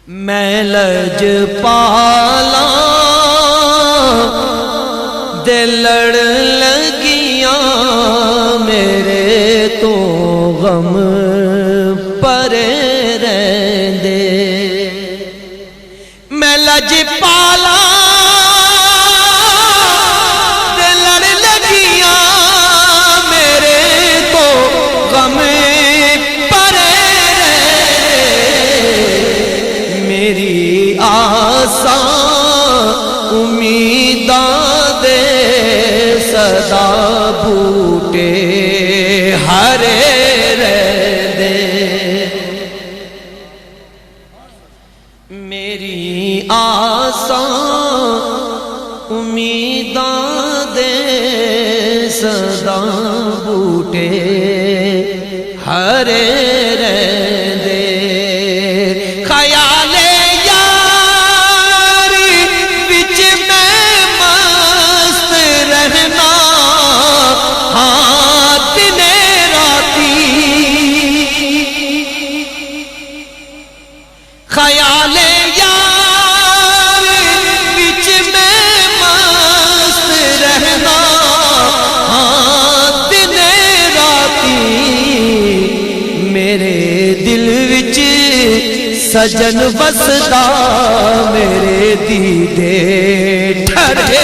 میں لج پالا دے لڑ لگیاں میرے تو غم پرے رہندے میں لج پالا دے لڑ لگیاں میرے تو غم پرے رہندے میری آساں امیداں دے صدا بوٹے ہرے رہندے میری آساں امیداں دے صدا بوٹے ہرے رہندے خیال یاری وچ میں مست رہنا ہاں دن راتی خیال یار وچ میں مست رہنا ہاں دن راتی میرے دل وچ سجن وسدا میرے دیدے ٹھرے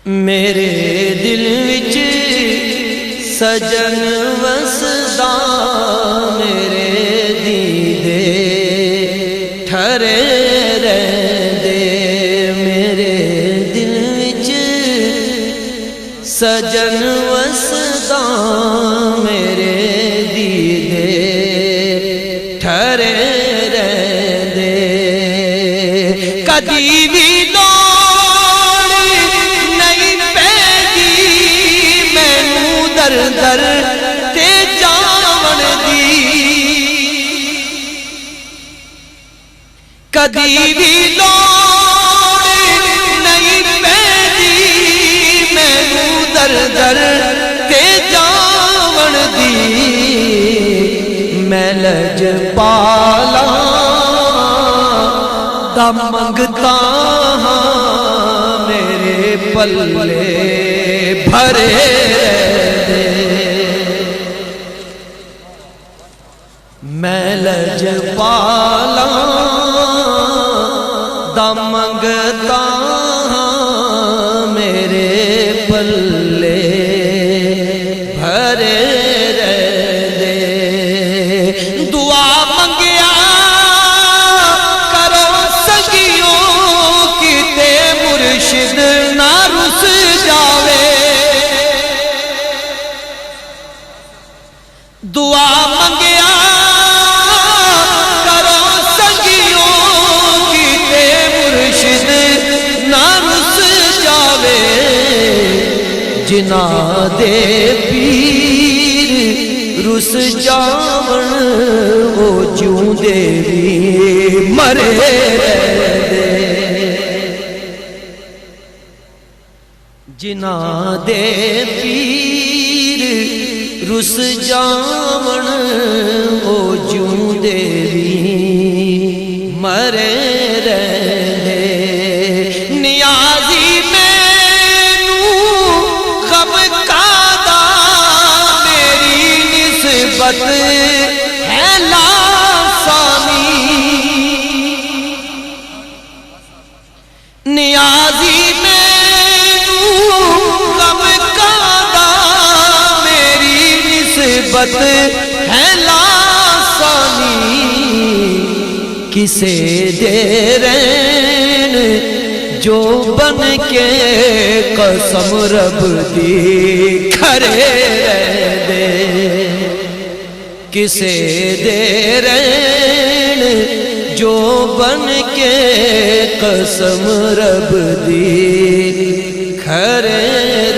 میرے دل وچ سجن وسدا میرے دیدے ٹھرے رہندے میرے دل وچ سجن وسدا میرے دیدے ٹھرے رہندے کدی بھی در در تے جاون دی کدی بھی لوڑ نہیں پیندی مینوں در در تے جاون دی میں لج پالا دا منگتا ہاں میرے پلے بھرے میں لج پالا دا منگتا ہاں میرے پلے بھرے رہندے دعا منگیا کرو سگیوں کتے مرشد نہ رس جاوے دعا منگیا جنا دے پیر رس جاون وہ جوں دے بھی مرے رہندے جنا دے پیر رس جاون وہ جوں دے بھی مرے رہندے نیازی ہے لاسانی نیازی مینوں غم کادا میری نسبت ہے لاسانی کسے دے رین جو بن کے قسم رب دی کھرے رہندے کسے دے رین جو بن کے قسم رب دی کھرے